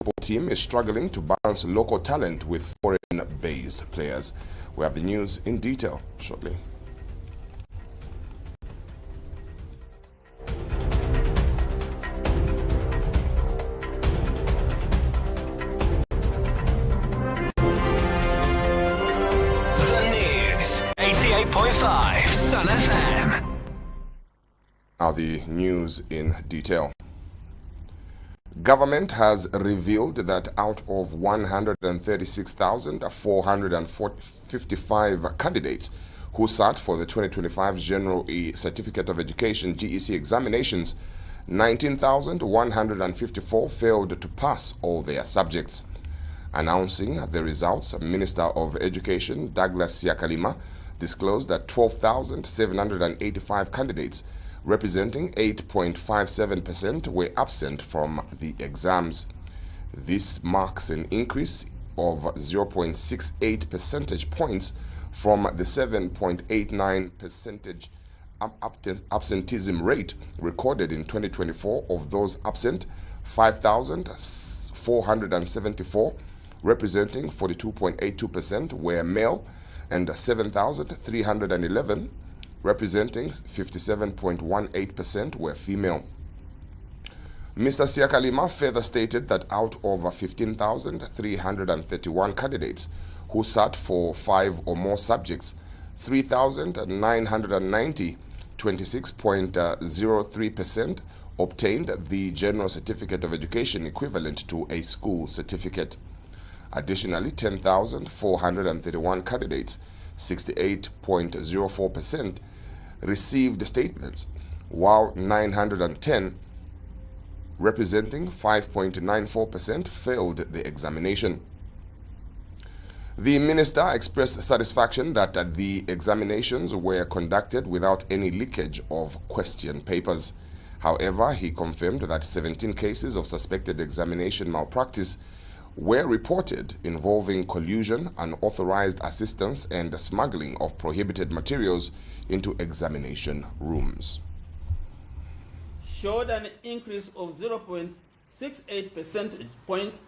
basketball team is struggling to balance local talent with foreign-based players. We have the news in detail shortly. The news, 88.5 Sun FM. Now the news in detail. Government has revealed that out of 136,455 candidates who sat for the 2025 General Certificate of Education GEC examinations, 19,154 failed to pass all their subjects. Announcing the results, Minister of Education Douglas Siakalima disclosed that 12,785 candidates representing 8.57% were absent from the exams. This marks an increase of 0.68 percentage points from the 7.89% absenteeism rate recorded in 2024. Of those absent, 5,474, representing 42.82%, were male, and 7,311, representing 57.18%, were female. Mr. Siakalima further stated that out of 15,331 candidates who sat for 5 or more subjects, 3,990, 26.03%, obtained the General Certificate of Education equivalent to a school certificate. Additionally, 10,431 candidates, 68.04%, received statements, while 910, representing 5.94%, failed the examination. The minister expressed satisfaction that the examinations were conducted without any leakage of question papers. However, he confirmed that 17 cases of suspected examination malpractice were reported involving collusion, unauthorized assistance, and smuggling of prohibited materials into examination rooms. Showed an increase of 0.68 percentage points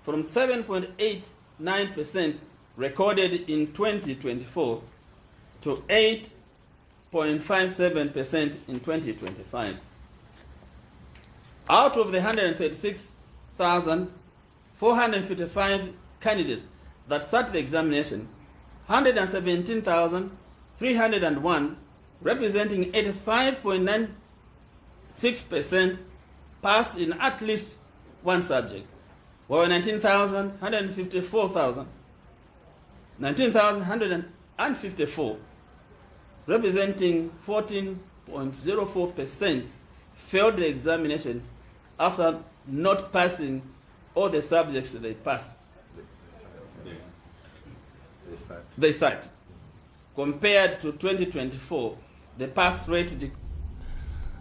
from 7.89% recorded in 2024 to 8.57% in 2025. Out of the 136,455 candidates that sat the examination, 117,301, representing 85.96%, passed in at least one subject, while 19,154, representing 14.04%, failed the examination after not passing all the subjects they passed. They cite. Compared to 2024, the pass rate.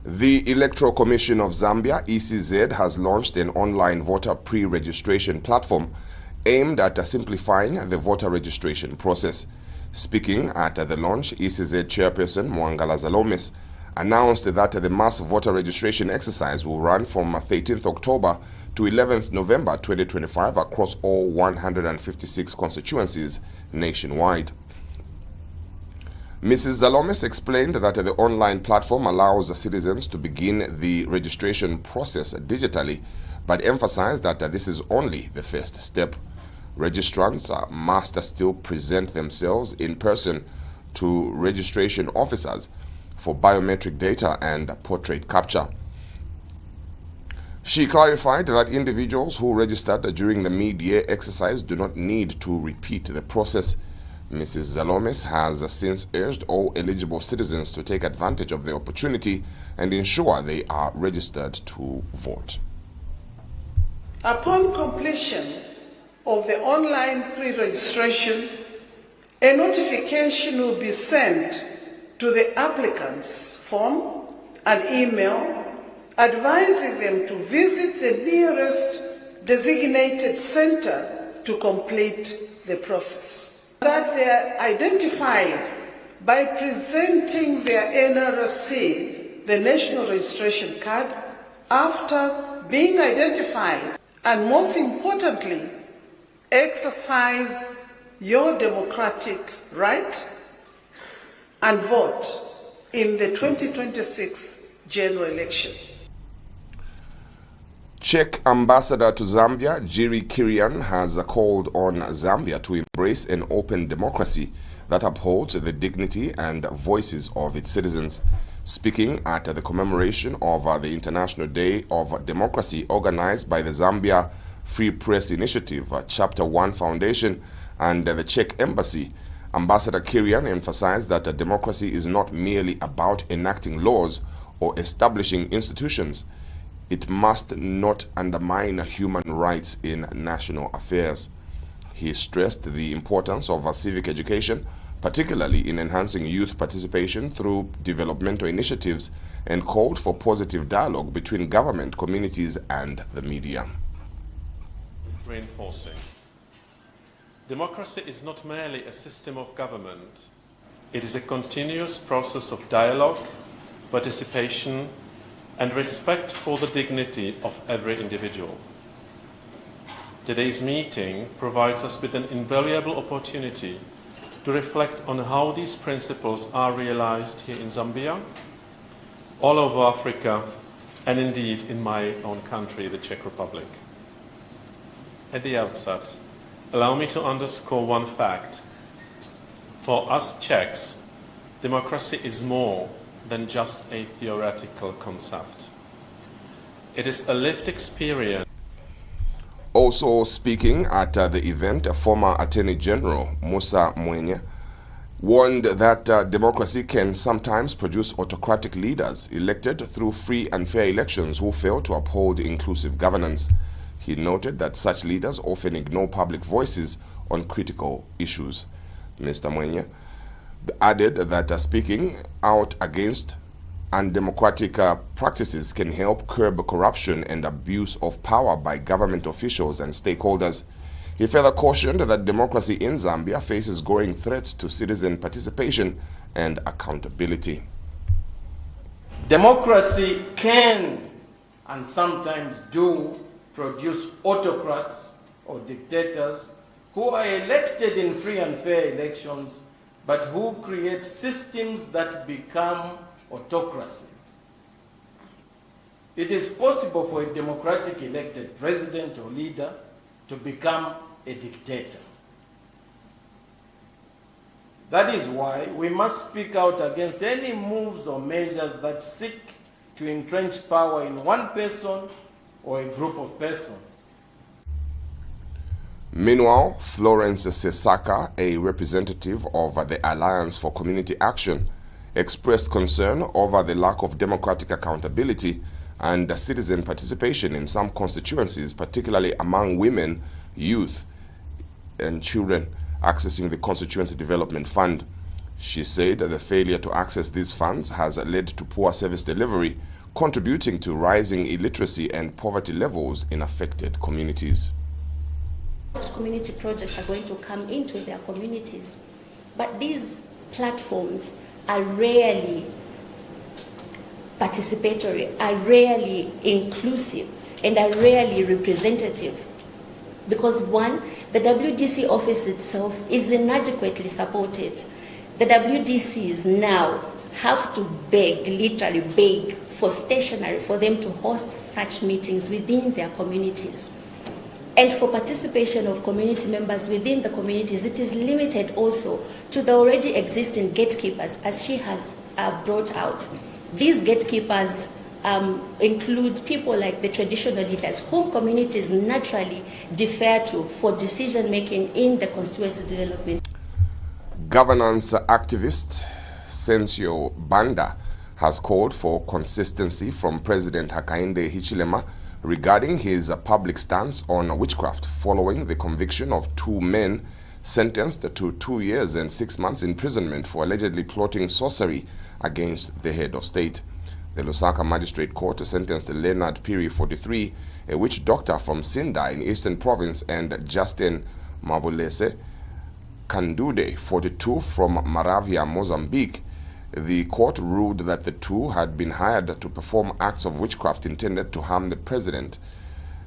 The Electoral Commission of Zambia, ECZ, has launched an online voter pre-registration platform aimed at simplifying the voter registration process. Speaking at the launch, ECZ chairperson Mwangala Zalomes announced that the mass voter registration exercise will run from 13th October to 11th November 2025 across all 156 constituencies nationwide. Mrs. Zalomes explained that the online platform allows citizens to begin the registration process digitally, but emphasized that this is only the first step. Registrants must still present themselves in person to registration officers for biometric data and portrait capture. She clarified that individuals who registered during the mid-year exercise do not need to repeat the process. Mrs. Zalomes has since urged all eligible citizens to take advantage of the opportunity and ensure they are registered to vote. Upon completion of the online pre-registration, a notification will be sent to the applicants' phone and email advising them to visit the nearest designated center to complete the process. That they are identified by presenting their NRC, the National Registration Card. After being identified, and most importantly, exercise your democratic right and vote in the 2026 general election. Czech ambassador to Zambia, Jiri Kirian, has called on Zambia to embrace an open democracy that upholds the dignity and voices of its citizens. Speaking at the commemoration of the International Day of Democracy organized by the Zambia Free Press Initiative, Chapter 1 Foundation, and the Czech Embassy, Ambassador Kirian emphasized that democracy is not merely about enacting laws or establishing institutions. It must not undermine human rights in national affairs. He stressed the importance of civic education, particularly in enhancing youth participation through developmental initiatives, and called for positive dialogue between government, communities, and the media. Reinforcing. Democracy is not merely a system of government. It is a continuous process of dialogue, participation, and respect for the dignity of every individual. Today's meeting provides us with an invaluable opportunity to reflect on how these principles are realized here in Zambia, all over Africa, and indeed in my own country, the Czech Republic. At the outset, allow me to underscore one fact. For us Czechs, democracy is more than just a theoretical concept. It is a lived experience. Also speaking at the event, former Attorney General Musa Mwenye warned that democracy can sometimes produce autocratic leaders elected through free and fair elections who fail to uphold inclusive governance. He noted that such leaders often ignore public voices on critical issues. Mr. Mwenye added that speaking out against undemocratic practices can help curb corruption and abuse of power by government officials and stakeholders. He further cautioned that democracy in Zambia faces growing threats to citizen participation and accountability. Democracy can and sometimes do produce autocrats or dictators who are elected in free and fair elections, but who create systems that become autocracies. It is possible for a democratic elected president or leader to become a dictator. That is why we must speak out against any moves or measures that seek to entrench power in one person or a group of persons. Meanwhile, Florence Sesaka, a representative of the Alliance for Community Action, expressed concern over the lack of democratic accountability and citizen participation in some constituencies, particularly among women, youth, and children accessing the Constituency Development Fund. She said that the failure to access these funds has led to poor service delivery, contributing to rising illiteracy and poverty levels in affected communities. Community projects are going to come into their communities, but these platforms are rarely participatory, are rarely inclusive, and are rarely representative. Because one, the WDC office itself is inadequately supported. The WDCs now have to beg, literally beg, for stationery for them to host such meetings within their communities. And for participation of community members within the communities, it is limited also to the already existing gatekeepers, as she has brought out. These gatekeepers include people like the traditional leaders, whom communities naturally defer to for decision-making in the constituency development. Governance activist Sensio Banda has called for consistency from President Hakainde Hichilema regarding his public stance on witchcraft following the conviction of two men sentenced to 2 years and 6 months imprisonment for allegedly plotting sorcery against the head of state. The Lusaka Magistrate Court sentenced Leonard Piri, 43, a witch doctor from Sinda in Eastern Province, and Justin Mabulese Kandude, 42, from Maravia, Mozambique. The court ruled that the two had been hired to perform acts of witchcraft intended to harm the president.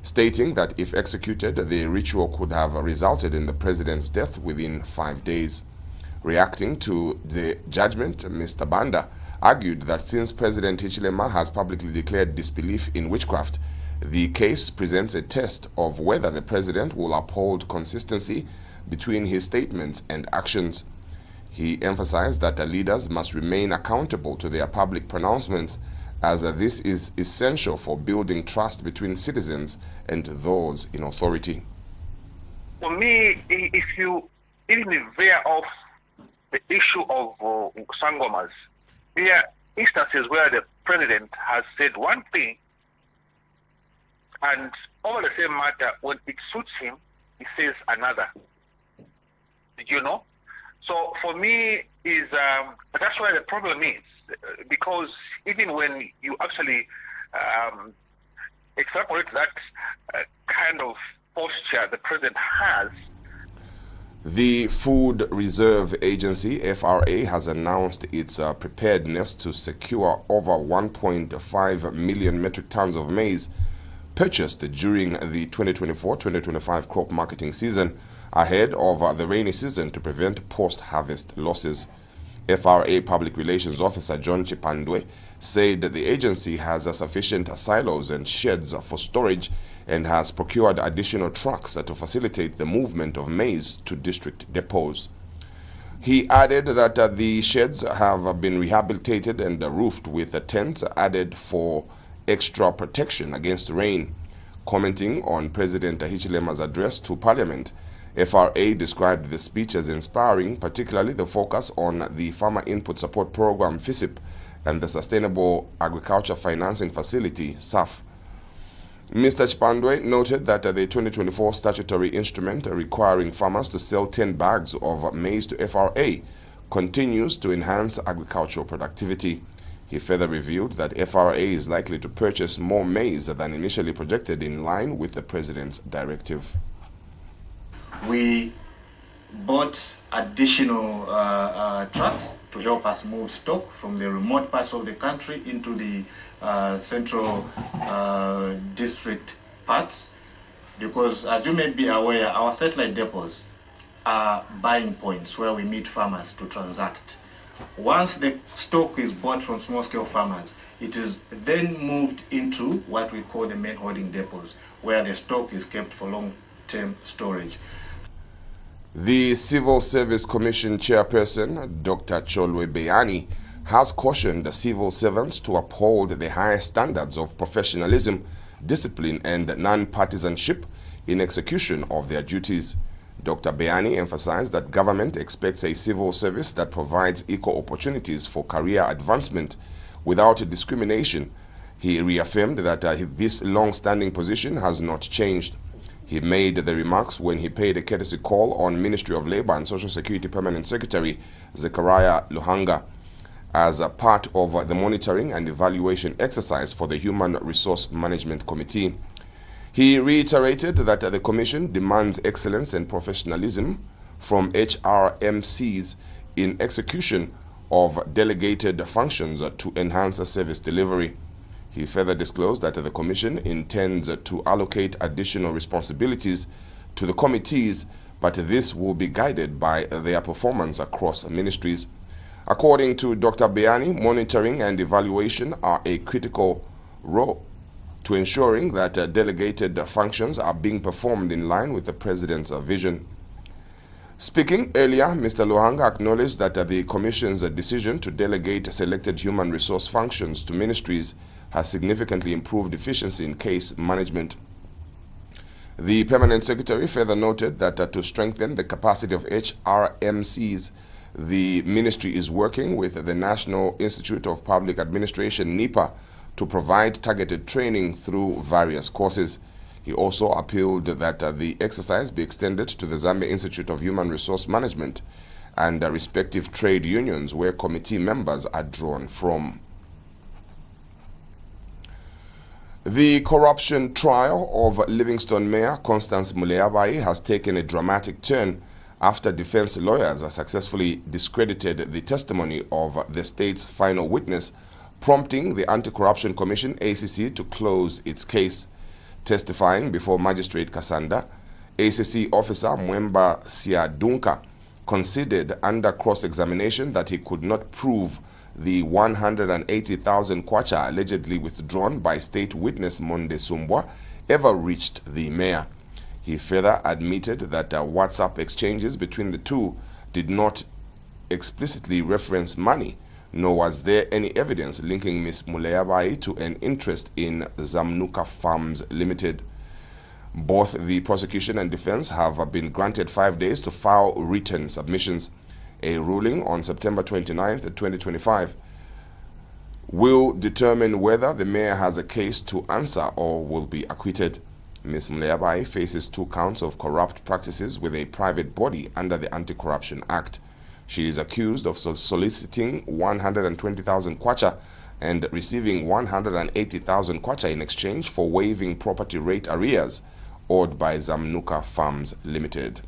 stating that if executed, the ritual could have resulted in the president's death within 5 days. Reacting to the judgment, Mr. Banda argued that since President Hichilema has publicly declared disbelief in witchcraft, the case presents a test of whether the president will uphold consistency between his statements and actions. He emphasized that leaders must remain accountable to their public pronouncements, as this is essential for building trust between citizens and those in authority. For me, if you even veer off the issue of sangomas, there are instances where the president has said one thing, and over the same matter, when it suits him, he says another. You know? So for me, that's where the problem is, because even when you actually extrapolate that kind of posture the president has. The Food Reserve Agency, FRA, has announced its preparedness to secure over 1.5 million metric tons of maize purchased during the 2024-2025 crop marketing season, ahead of the rainy season, to prevent post-harvest losses. FRA Public Relations Officer John Chipandwe said that the agency has sufficient silos and sheds for storage and has procured additional trucks to facilitate the movement of maize to district depots. He added that the sheds have been rehabilitated and roofed with tents added for extra protection against rain. Commenting on President Hichilema's address to Parliament, FRA described the speech as inspiring, particularly the focus on the Farmer Input Support Program FISIP and the Sustainable Agriculture Financing Facility SAF. Mr. Chipandwe noted that the 2024 statutory instrument requiring farmers to sell 10 bags of maize to FRA continues to enhance agricultural productivity. He further revealed that FRA is likely to purchase more maize than initially projected, in line with the president's directive. We bought additional trucks to help us move stock from the remote parts of the country into the central district parts, because as you may be aware, our satellite depots are buying points where we meet farmers to transact. Once the stock is bought from small-scale farmers, it is then moved into what we call the main holding depots, where the stock is kept for long-term storage. The Civil Service Commission chairperson, Dr. Cholwe Beyani, has cautioned the civil servants to uphold the highest standards of professionalism, discipline, and non-partisanship in execution of their duties. Dr. Beyani emphasized that government expects a civil service that provides equal opportunities for career advancement without discrimination. He reaffirmed that this long-standing position has not changed. He made the remarks when he paid a courtesy call on Ministry of Labour and Social Security Permanent Secretary Zechariah Luhanga as a part of the monitoring and evaluation exercise for the Human Resource Management Committee. He reiterated that the Commission demands excellence and professionalism from HRMCs in execution of delegated functions to enhance service delivery. He further disclosed that the Commission intends to allocate additional responsibilities to the committees, but this will be guided by their performance across ministries. According to Dr. Beyani, monitoring and evaluation are a critical role to ensuring that delegated functions are being performed in line with the President's vision. Speaking earlier, Mr. Luhanga acknowledged that the Commission's decision to delegate selected human resource functions to ministries has significantly improved efficiency in case management. The Permanent Secretary further noted that to strengthen the capacity of HRMCs, the ministry is working with the National Institute of Public Administration, NIPA, to provide targeted training through various courses. He also appealed that the exercise be extended to the Zambia Institute of Human Resource Management and respective trade unions where committee members are drawn from. The corruption trial of Livingstone Mayor Constance Muleabai has taken a dramatic turn after defense lawyers successfully discredited the testimony of the state's final witness, prompting the Anti-Corruption Commission, ACC, to close its case. Testifying before Magistrate Kasanda, ACC officer Mwemba Siadunka conceded under cross-examination that he could not prove the 180,000 kwacha allegedly withdrawn by state witness Monde Sumbwa ever reached the mayor. He further admitted that WhatsApp exchanges between the two did not explicitly reference money, nor was there any evidence linking Ms. Muleabai to an interest in Zamnuka Farms Limited. Both the prosecution and defense have been granted 5 days to file written submissions. A ruling on September 29th, 2025 will determine whether the mayor has a case to answer or will be acquitted. Ms. Muleabai faces 2 counts of corrupt practices with a private body under the Anti-Corruption Act. She is accused of soliciting 120,000 kwacha and receiving 180,000 kwacha in exchange for waiving property rate arrears owed by Zamnuka Farms Limited.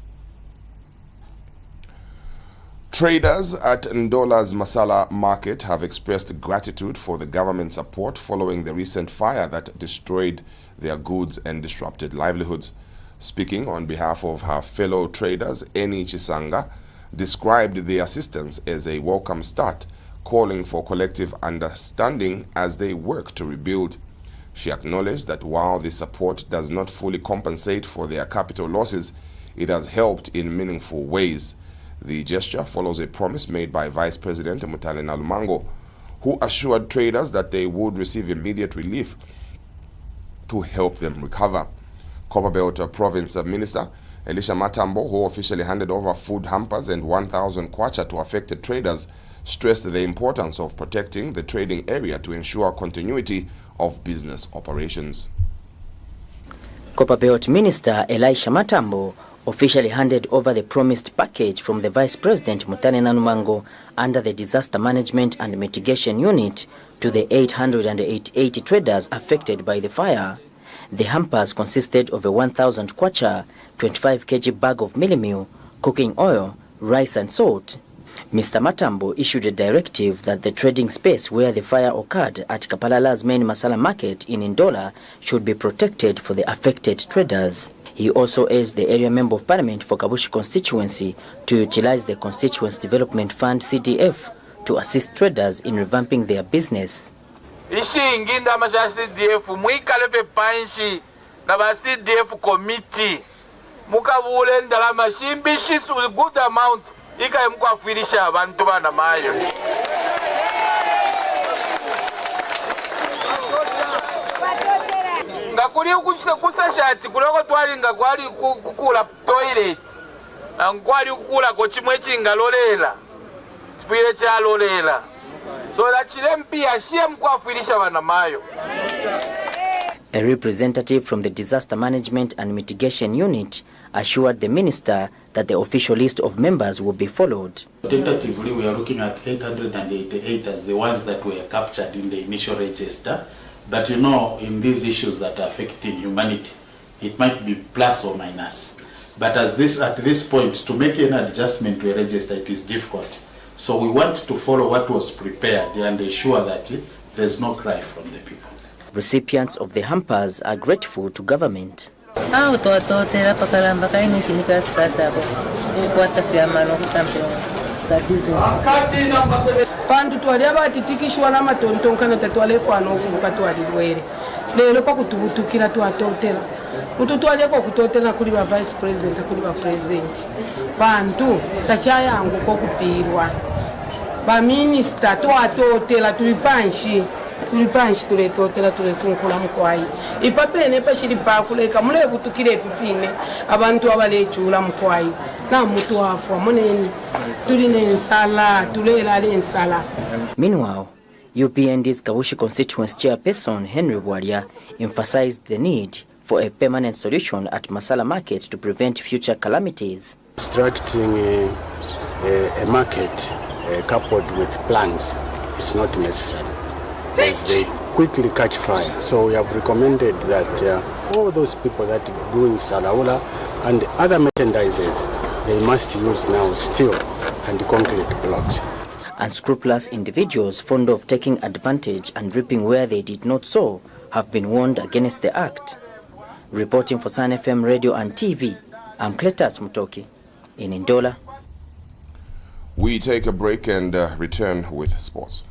Traders at Ndola's Masala market have expressed gratitude for the government support following the recent fire that destroyed their goods and disrupted livelihoods. Speaking on behalf of her fellow traders, Eni Chisanga described the assistance as a welcome start, calling for collective understanding as they work to rebuild. She acknowledged that while the support does not fully compensate for their capital losses, it has helped in meaningful ways. The gesture follows a promise made by Vice President Mutale Nalumango, who assured traders that they would receive immediate relief to help them recover. Copperbelt Province Minister Elisha Matambo, who officially handed over food hampers and 1,000 kwacha to affected traders, stressed the importance of protecting the trading area to ensure continuity of business operations. Copperbelt Minister Elisha Matambo officially handed over the promised package from the Vice President Mutale Nalumango under the Disaster Management and Mitigation Unit to the 880 traders affected by the fire. The hampers consisted of a 1,000 kwacha, 25 kg bag of mealie meal, cooking oil, rice and salt. Mr. Matambo issued a directive that the trading space where the fire occurred at Kapalala's main Masala market in Ndola should be protected for the affected traders. He also urged the area member of parliament for Kabushi constituency to utilize the Constituency Development Fund CDF to assist traders in revamping their business. Ishingi ndama cha CDF mwikale pe panshi na ba CDF committee mukabule ndalama shimbishi su good amount ikaye mukwafirisha abantu bana mayo. Ngakuri kusa shati kuloko twali ngakuri kukula toilet ngwali kukula ko chimwe chingalolela chipire cha lolela so that chilempi shie mkwafirisha bana mayo. A representative from the Disaster Management and Mitigation Unit assured the minister that the official list of members will be followed. Tentatively, we are looking at 888 as the ones that were captured in the initial register. But you know, in these issues that are affecting humanity, it might be plus or minus. But at this point, to make any adjustment to a register, it is difficult. So we want to follow what was prepared and ensure that there's no cry from the people. Recipients of the hampers are grateful to government. Pandu twalia batitikishwa na matontonkana tatwalefu anovuka twalilwere lero pakutubutukira twatotera ututwaleko kutotera kuli ba vice president kuli ba president bantu tachayangu kokupirwa ba minister twatotera tulipanshi tuletotera tulekunkula mkwai ipapene pashiri pakuleka mulebutukire fifine abantu abalechula mkwai na mutu afwa muneni tuline nsala tulela nsala. Meanwhile, UPND's Kabushi constituency chairperson Henry Bwalia emphasized the need for a permanent solution at Masala market to prevent future calamities. Constructing a market coupled with plans is not necessary, as they quickly catch fire. So we have recommended that all those people that are doing salaula and other merchandises, they must use now steel and concrete blocks. Unscrupulous individuals fond of taking advantage and reaping where they did not sow have been warned against the act. Reporting for Sun FM Radio and TV, I'm Cletus Mutoki in Ndola. We take a break and return with sports.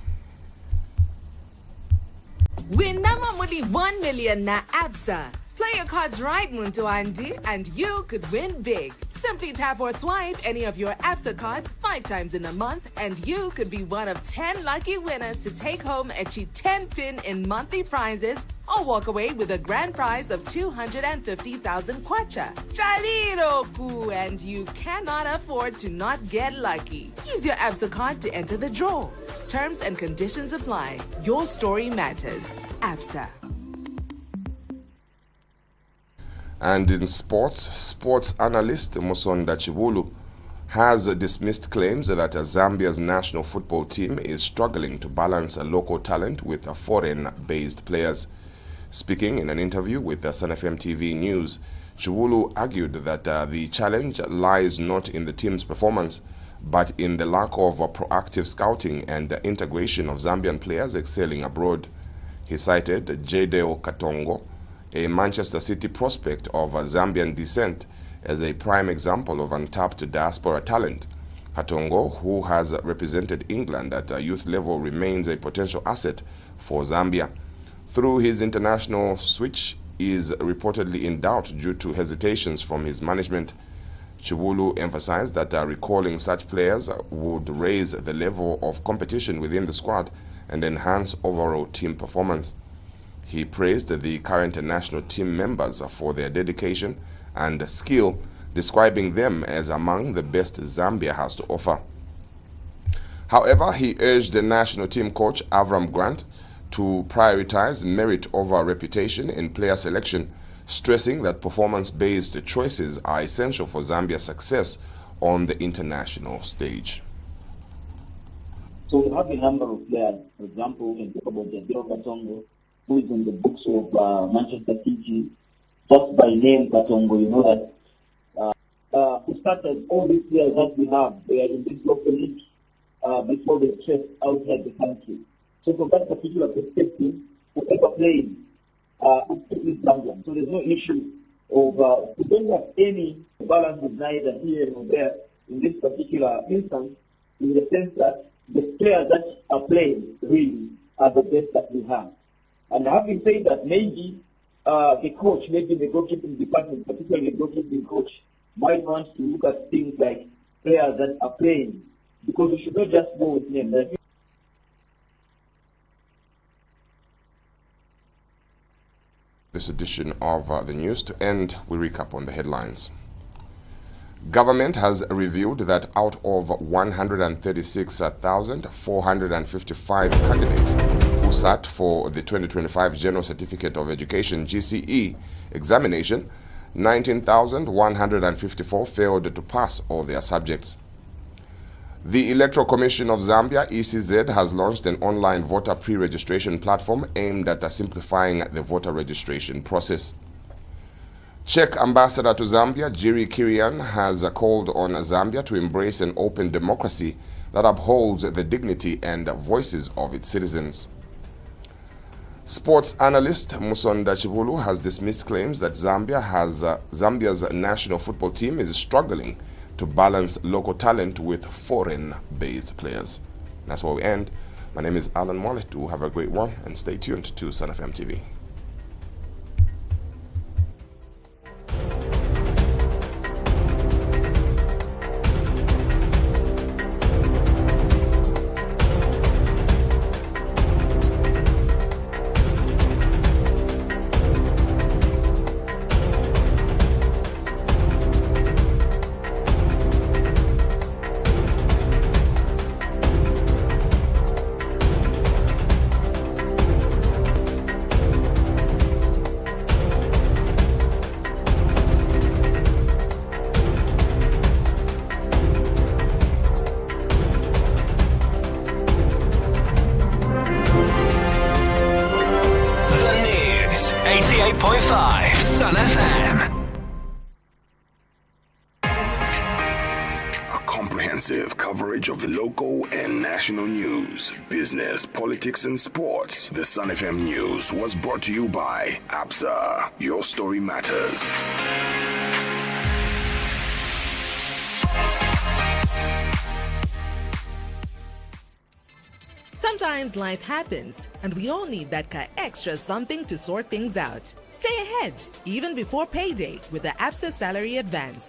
Win namamuli 1 million na ABSA. Play your cards right, Muntu Andy, and you could win big. Simply tap or swipe any of your ABSA cards 5 times in a month, and you could be one of 10 lucky winners to take home a cheap 10-pin in monthly prizes or walk away with a grand prize of 250,000 kwacha. Chaliroku, and you cannot afford to not get lucky. Use your ABSA card to enter the draw. Terms and conditions apply. Your story matters. ABSA. And in sports analyst Musonda Chibulu has dismissed claims that Zambia's national football team is struggling to balance local talent with foreign-based players. Speaking in an interview with Sun FM TV News, Chibulu argued that the challenge lies not in the team's performance, but in the lack of proactive scouting and the integration of Zambian players excelling abroad. He cited Jadeo Katongo, a Manchester City prospect of Zambian descent, as a prime example of untapped diaspora talent. Katongo, who has represented England at a youth level, remains a potential asset for Zambia. Through his international switch, is reportedly in doubt due to hesitations from his management. Chibulu emphasized that recalling such players would raise the level of competition within the squad and enhance overall team performance. He praised the current national team members for their dedication and skill, describing them as among the best Zambia has to offer. However, he urged the national team coach Avram Grant to prioritize merit over reputation in player selection, stressing that performance-based choices are essential for Zambia's success on the international stage. So we have a number of players, for example, in Jadeo Katongo, who is in the books of Manchester City. Just by name Katongo, you know that we started all these players that we have, they are in this local league before they trip outside the country. So from that particular perspective, whoever plays is Zambian. So there's no issue of we don't have any balance of neither here nor there in this particular instance, in the sense that the players that are playing really are the best that we have. And having said that, maybe the coach, maybe the goalkeeping department, particularly the goalkeeping coach, might want to look at things like players that are playing, because we should not just go with names. This edition of the news. To end, we recap on the headlines. Government has revealed that out of 136,455 candidates who sat for the 2025 General Certificate of Education GCE examination, 19,154 failed to pass all their subjects. The Electoral Commission of Zambia, ECZ, has launched an online voter pre-registration platform aimed at simplifying the voter registration process. Czech Ambassador to Zambia, Jiri Kirian, has called on Zambia to embrace an open democracy that upholds the dignity and voices of its citizens. Sports analyst Musonda Chibulu has dismissed claims that Zambia's national football team is struggling to balance local talent with foreign-based players. That's where we end. My name is Alan Mollett. Do have a great one and stay tuned to Sun FM TV. Comprehensive coverage of local and national news, business, politics, and sports. The Sun FM News was brought to you by ABSA. Your story matters. Sometimes life happens, and we all need that extra something to sort things out. Stay ahead, even before payday, with the ABSA Salary Advance.